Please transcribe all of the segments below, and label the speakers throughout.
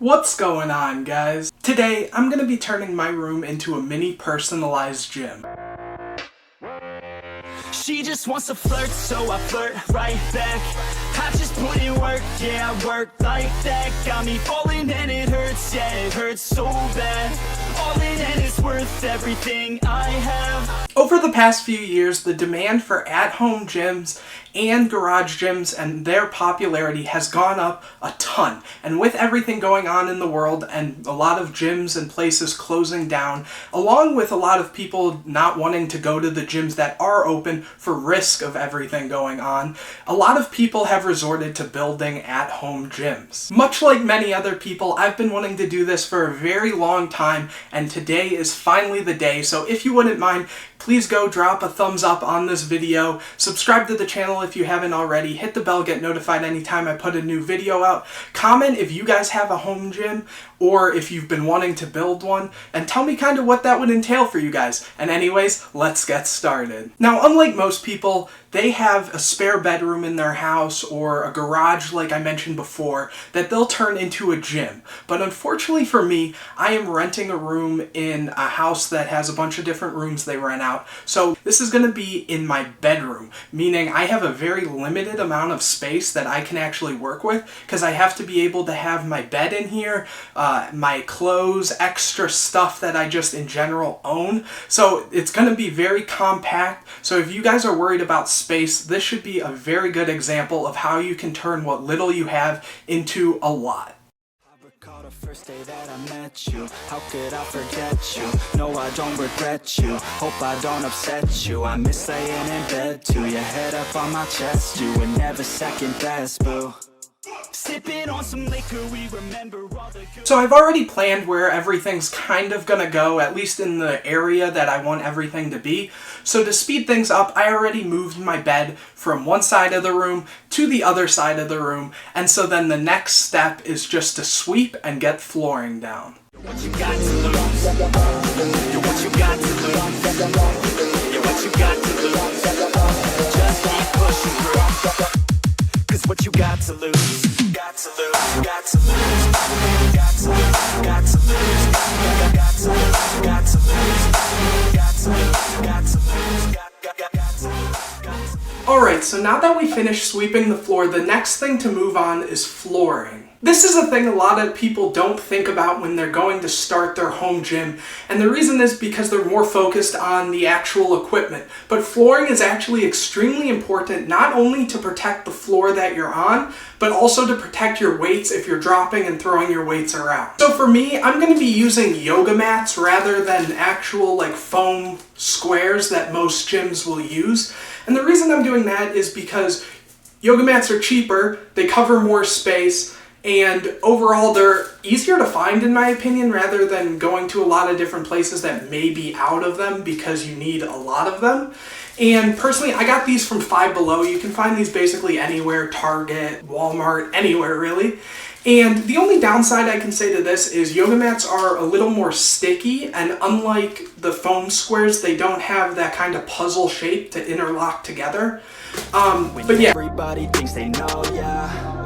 Speaker 1: What's going on, guys? Today, I'm gonna be turning my room into a mini personalized gym.
Speaker 2: She just wants to flirt, so I flirt right back. I just put in work, yeah, I work like that. Got me falling and it hurts, yeah, it hurts so bad. All in and it's worth everything I have.
Speaker 1: Over the past few years, the demand for at-home gyms and garage gyms and their popularity has gone up a ton. And with everything going on in the world and a lot of gyms and places closing down, along with a lot of people not wanting to go to the gyms that are open for risk of everything going on, a lot of people have resorted to building at-home gyms. Much like many other people, I've been wanting to do this for a very long time, and today is finally the day. So if you wouldn't mind, please go drop a thumbs up on this video, subscribe to the channel if you haven't already, hit the bell, get notified anytime I put a new video out, comment if you guys have a home gym or if you've been wanting to build one, and tell me kind of what that would entail for you guys. And anyways, let's get started. Now, unlike most people, they have a spare bedroom in their house or a garage, like I mentioned before, that they'll turn into a gym. But unfortunately for me, I am renting a room in a house that has a bunch of different rooms they rent out. So this is going to be in my bedroom, meaning I have a very limited amount of space that I can actually work with because I have to be able to have my bed in here, my clothes, extra stuff that I just in general own. So it's going to be very compact. So if you guys are worried about space, this should be a very good example of how you can turn what little you have into a lot.
Speaker 2: The first day that I met you, how could I forget you? No, I don't regret you, hope I don't upset you. I miss laying in bed too, your head up on my chest. You were never second best, boo. Sipping on some liquor, we remember all the good.
Speaker 1: So I've already planned where everything's kind of gonna go, at least in the area that I want everything to be. So to speed things up, I already moved my bed from one side of the room to the other side of the room, and so then the next step is just to sweep and get flooring down.
Speaker 2: What you got to lose? You're what you got to lose. You're what you got to lose. Just keep pushing through. Cause what you got to lose, got to lose, got to lose, got to lose, got to lose, got to lose, got to lose, got to lose, got to lose, got to lose.
Speaker 1: Alright, so now that we finished sweeping the floor, the next thing to move on is flooring. This is a thing a lot of people don't think about when they're going to start their home gym, and the reason is because they're more focused on the actual equipment. But flooring is actually extremely important, not only to protect the floor that you're on, but also to protect your weights if you're dropping and throwing your weights around. So for me, I'm going to be using yoga mats rather than actual like foam squares that most gyms will use. And the reason I'm doing that is because yoga mats are cheaper, they cover more space, and overall they're easier to find in my opinion rather than going to a lot of different places that may be out of them because you need a lot of them. And personally, I got these from Five Below. You can find these basically anywhere, Target, Walmart, anywhere really. And the only downside I can say to this is yoga mats are a little more sticky, and unlike the foam squares, they don't have that kind of puzzle shape to interlock together. But yeah.
Speaker 2: Everybody thinks they know, yeah.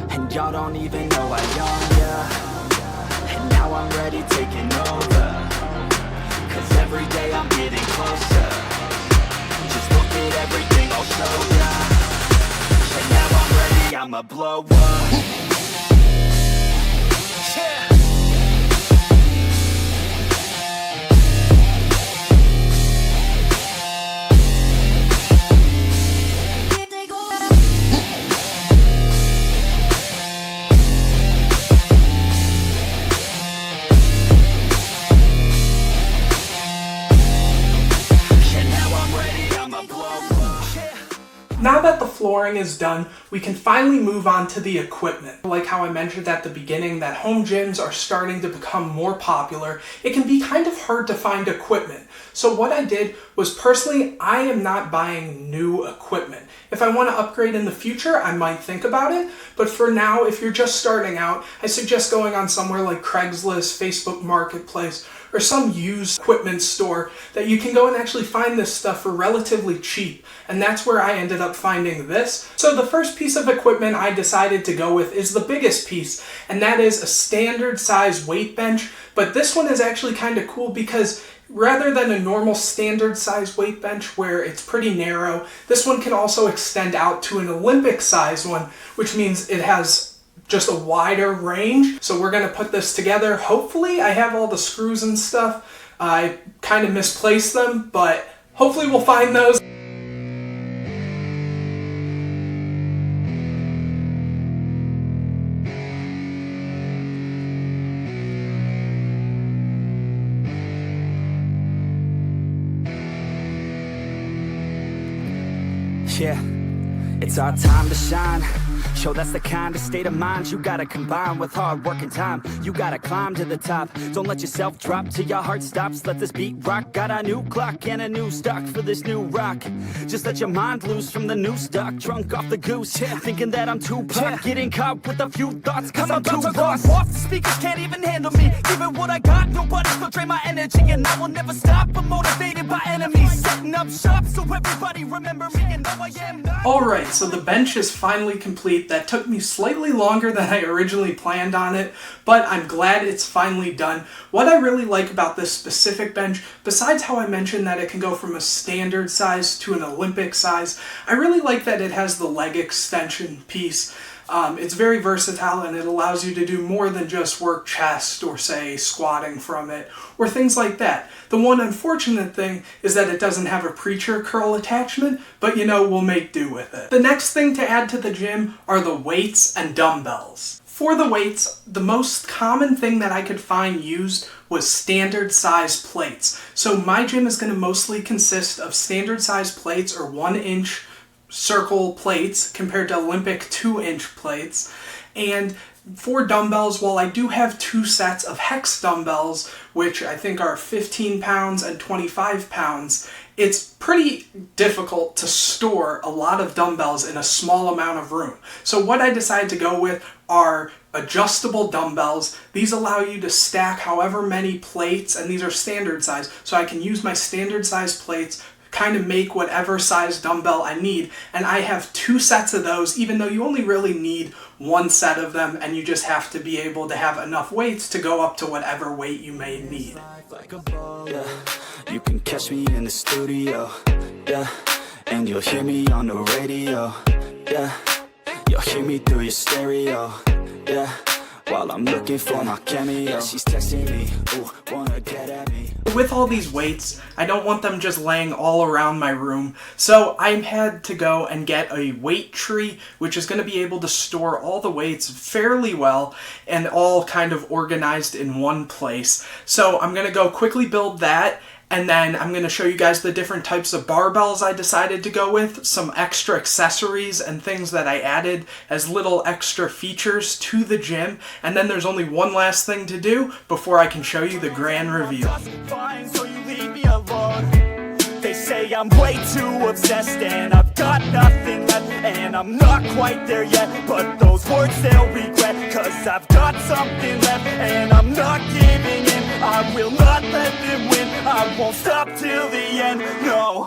Speaker 2: And y'all don't even know I young, yeah. And now I'm ready taking over. Cause every day I'm getting closer. Just look at everything I'll show ya. And now I'm ready, I'ma blow up. Yeah.
Speaker 1: Now that the flooring is done, we can finally move on to the equipment. Like how I mentioned at the beginning that home gyms are starting to become more popular, it can be kind of hard to find equipment. So what I did was personally, I am not buying new equipment. If I want to upgrade in the future, I might think about it. But for now, if you're just starting out, I suggest going on somewhere like Craigslist, Facebook Marketplace, or some used equipment store that you can go and actually find this stuff for relatively cheap. And that's where I ended up finding this. So the first piece of equipment I decided to go with is the biggest piece, and that is a standard size weight bench. But this one is actually kind of cool because rather than a normal standard size weight bench where it's pretty narrow, this one can also extend out to an Olympic size one, which means it has just a wider range. So we're going to put this together. Hopefully I have all the screws and stuff. I kind of misplaced them, but hopefully we'll find those.
Speaker 2: Yeah, it's our time to shine. Show that's the kind of state of mind you gotta combine with hard work and time. You gotta climb to the top. Don't let yourself drop till your heart stops. Let this beat rock. Got a new clock and a new stock for this new rock. Just let your mind loose from the new stock. Drunk off the goose, thinking that I'm too pop. Getting caught with a few thoughts cause I'm too lost. Off the speakers can't even handle me. Give it what I got, nobody's gonna drain my energy. And I will never stop, I'm motivated by enemies. Setting up shop so everybody remember me. And though I am not.
Speaker 1: Alright, so the bench is finally complete. That took me slightly longer than I originally planned on it, but I'm glad it's finally done. What I really like about this specific bench, besides how I mentioned that it can go from a standard size to an Olympic size, I really like that it has the leg extension piece. It's very versatile and it allows you to do more than just work chest or say squatting from it or things like that. The one unfortunate thing is that it doesn't have a preacher curl attachment, but you know, we'll make do with it. The next thing to add to the gym are the weights and dumbbells. For the weights, the most common thing that I could find used was standard size plates. So my gym is going to mostly consist of standard size plates or 1-inch circle plates compared to Olympic 2-inch plates. And for dumbbells, while I do have 2 sets of hex dumbbells, which I think are 15 pounds and 25 pounds, it's pretty difficult to store a lot of dumbbells in a small amount of room. So what I decided to go with are adjustable dumbbells. These allow you to stack however many plates, and these are standard size, so I can use my standard size plates, kind of make whatever size dumbbell I need, and I have 2 sets of those, even though you only really need 1 set of them, and you just have to be able to have enough weights to go up to whatever weight you may need.
Speaker 2: Yeah, you can catch me in the studio, yeah, and you'll hear me on the radio, yeah, you'll hear me through your stereo, yeah, while I'm looking for my cameo. She's texting me, ooh, wanna get at me.
Speaker 1: With all these weights, I don't want them just laying all around my room, so I had to go and get a weight tree, which is going to be able to store all the weights fairly well and all kind of organized in one place. So I'm going to go quickly build that, and then I'm going to show you guys the different types of barbells I decided to go with, some extra accessories and things that I added as little extra features to the gym, and then there's only one last thing to do before I can show you the grand reveal.
Speaker 2: Fine, so you leave me alone. They say I'm way too obsessed and I've got nothing left, and I'm not quite there yet, but those words they'll regret, cause I've got something left and I'm not giving in. I will not let them win, I won't stop till the end, no.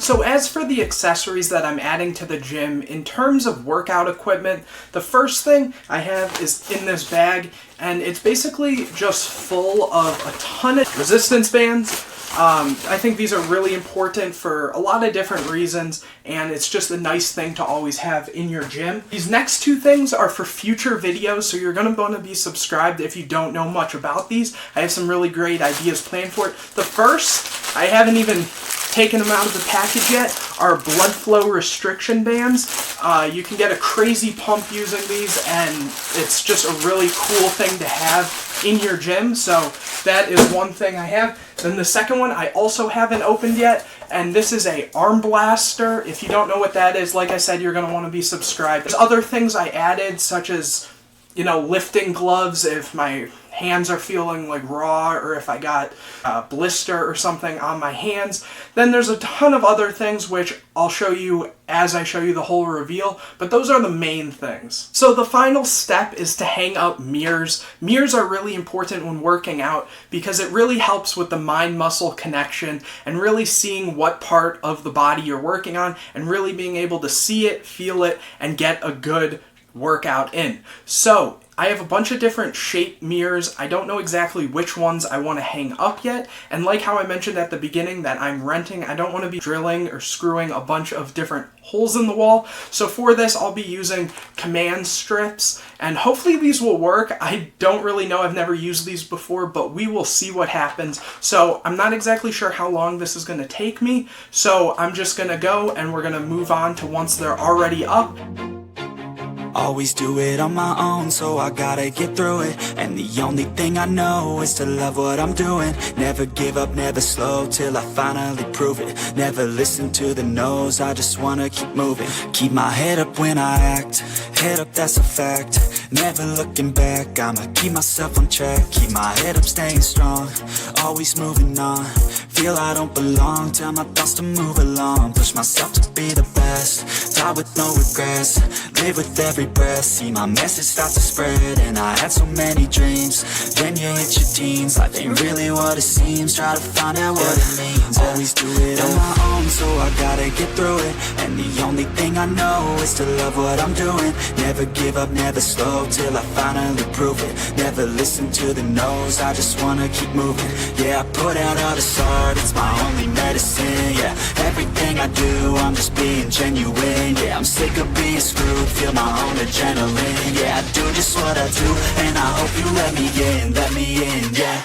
Speaker 1: So as for the accessories that I'm adding to the gym, in terms of workout equipment, the first thing I have is in this bag, and it's basically just full of a ton of resistance bands. I think these are really important for a lot of different reasons, and it's just a nice thing to always have in your gym. These next 2 things are for future videos, so you're going to want to be subscribed if you don't know much about these. I have some really great ideas planned for it. The first, I haven't even taken them out of the package yet are blood flow restriction bands. You can get a crazy pump using these, and it's just a really cool thing to have in your gym. So that is one thing I have. Then the second one I also haven't opened yet, and this is a arm blaster. If you don't know what that is, like I said, you're going to want to be subscribed. There's other things I added, such as, you know, lifting gloves if my hands are feeling like raw, or if I got a blister or something on my hands. Then there's a ton of other things which I'll show you as I show you the whole reveal, but those are the main things. So the final step is to hang up mirrors. Mirrors are really important when working out because it really helps with the mind-muscle connection and really seeing what part of the body you're working on and really being able to see it, feel it, and get a good workout in. So I have a bunch of different shape mirrors. I don't know exactly which ones I want to hang up yet, and like how I mentioned at the beginning that I'm renting, I don't want to be drilling or screwing a bunch of different holes in the wall. So for this I'll be using command strips, and hopefully these will work. I don't really know, I've never used these before, but we will see what happens. So I'm not exactly sure how long this is going to take me, so I'm just going to go and we're going to move on to once they're already up.
Speaker 2: Always do it on my own, so I gotta get through it. And the only thing I know is to love what I'm doing. Never give up, never slow, till I finally prove it. Never listen to the no's, I just wanna keep moving. Keep my head up when I act, head up, that's a fact. Never looking back, I'ma keep myself on track. Keep my head up, staying strong, always moving on. Feel I don't belong, tell my thoughts to move along. Push myself to be the best, die with no regrets. Live with every breath, see my message start to spread. And I had so many dreams, then you hit your teens. Life ain't really what it seems, try to find out what it means. Always do it on my own, so I gotta get through it. And the only thing I know is to love what I'm doing. Never give up, never slow, till I finally prove it. Never listen to the no's, I just wanna keep moving. Yeah, I put out all this art, it's my only medicine. Yeah, everything I do, I'm just being genuine. Yeah, I'm sick of being screwed, feel my own adrenaline. Yeah, I do just what I do, and I hope you let me in, yeah.